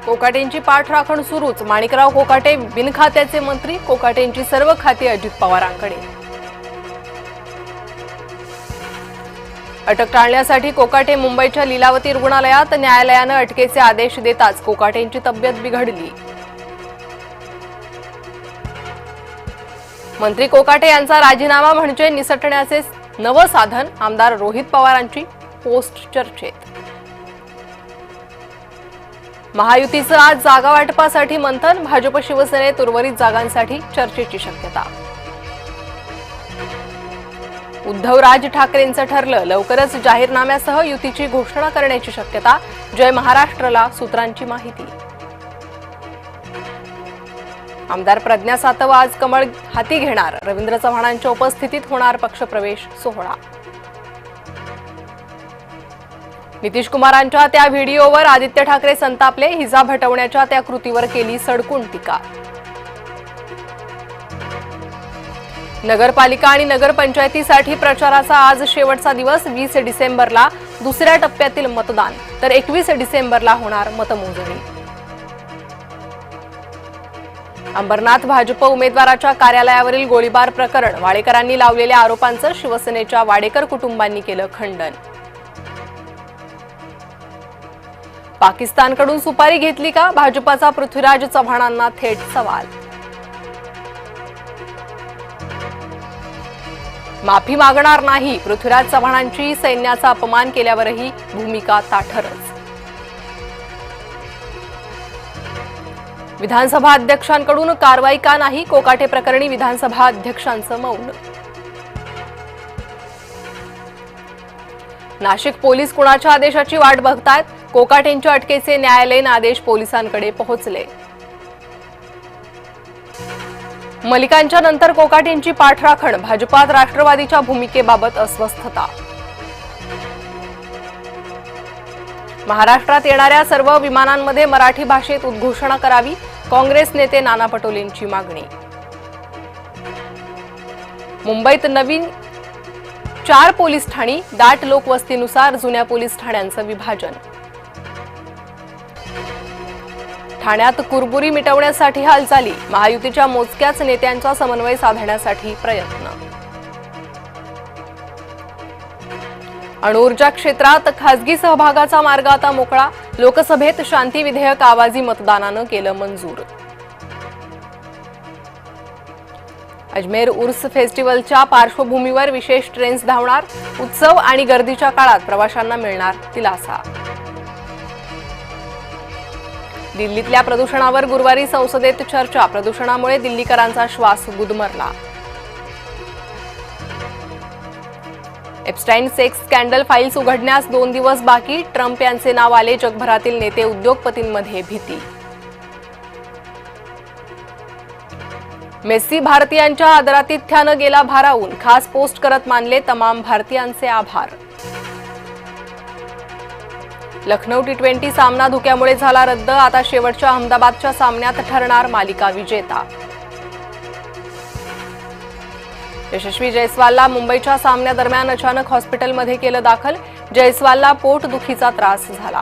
कोकाटेंची पाठराखण सुरूच। माणिकराव कोकाटे बिनखात्याचे मंत्री। कोकाटेंची सर्व खाती अजित पवारांकडे। अटक टाळण्यासाठी कोकाटे मुंबईच्या लीलावती रुग्णालयात। न्यायालयानं अटकेचे आदेश देताच कोकाटेंची तब्येत बिघडली। मंत्री कोकाटे यांचा राजीनामा म्हणजे निसटण्याचे नवं साधन। आमदार रोहित पवारांची पोस्ट चर्चेत। महायुतीचं आज जागा वाटपासाठी मंथन। भाजप शिवसेनेत उर्वरित जागांसाठी चर्चेची शक्यता। उद्धव राज ठाकरेंचं ठरलं। लवकरच जाहीरनाम्यासह युतीची घोषणा करण्याची शक्यता। जय महाराष्ट्रला सूत्रांची माहिती। आमदार प्रज्ञा सातव आज कमळ हाती घेणार। रवींद्र चव्हाणांच्या उपस्थितीत होणार पक्षप्रवेश सोहळा। नितीश कुमारांच्या त्या व्हिडिओवर आदित्य ठाकरे संतापले। हिजाब हटवण्याच्या त्या कृतीवर केली सडकून टीका। नगरपालिका आणि नगरपंचायतीसाठी प्रचाराचा आज शेवटचा दिवस। 20 डिसेंबरला दुसऱ्या टप्प्यातील मतदान, तर 21 डिसेंबरला होणार मतमोजणी। अंबरनाथ भाजप उमेदवाराच्या कार्यालयावरील गोळीबार प्रकरण। वाडेकरांनी लावलेल्या आरोपांचं शिवसेनेच्या वाडेकर कुटुंबांनी केलं खंडन। पाकिस्तानकडून सुपारी घेतली का? भाजपाचा पृथ्वीराज चव्हाणांना थेट सवाल। माफी मागणार नाही। पृथ्वीराज चव्हाणांची सैन्याचा अपमान केल्यावरही भूमिका ताठरच। विधानसभा अध्यक्षांकडून कारवाई का नाही? कोकाटे प्रकरणी विधानसभा अध्यक्षांचं मौन। नाशिक पोलीस कुणाच्या आदेशाची वाट बघतायत? कोकाटेंच्या अटकेचे न्यायालयीन आदेश पोलिसांकडे पोहोचले। मलिकांच्या नंतर कोकाटेंची पाठराखण। भाजपात राष्ट्रवादीच्या भूमिकेबाबत अस्वस्थता। महाराष्ट्रात येणाऱ्या सर्व विमानांमध्ये मराठी भाषेत उद्घोषणा करावी। काँग्रेस नेते नाना पटोलेंची मागणी। मुंबईत नवीन 4 पोलीस ठाणी। दाट लोकवस्तीनुसार जुन्या पोलीस ठाण्यांचं विभाजन। ठाण्यात कुरबुरी मिटवण्यासाठी हालचाली। महायुतीच्या मोजक्याच नेत्यांचा समन्वय साधण्यासाठी प्रयत्न। अणुऊर्जा क्षेत्रात खासगी सहभागाचा मार्ग आता मोकळा। लोकसभेत शांती विधेयक आवाजी मतदानानं केलं मंजूर। अजमेर उर्स फेस्टिवलच्या पार्श्वभूमीवर विशेष ट्रेन्स धावणार। उत्सव आणि गर्दीच्या काळात प्रवाशांना मिळणार दिलासा। दिल्लीतल्या प्रदूषणावर गुरुवारी संसदेत चर्चा। प्रदूषणामुळे दिल्लीकरांचा श्वास गुदमरला। एप्स्टाईन सेक्स स्कॅन्डल फाईल्स उघडण्यास 2 दिवस बाकी। ट्रम्प यांचे नाव आले। जगभरातील नेते उद्योगपतींमध्ये भीती। मेस्सी भारतीयांच्या आदरातिथ्यानं गेला भारावून। खास पोस्ट करत मानले तमाम भारतीयांचे आभार। लखनौ T20 सामना धुक्यामुळे झाला रद्द। आता शेवटच्या अहमदाबादच्या सामन्यात ठरणार मालिका विजेता। यशस्वी जयस्वालला मुंबईच्या सामन्यादरम्यान अचानक हॉस्पिटलमध्ये केलं दाखल। जयस्वालला पोटदुखीचा त्रास झाला।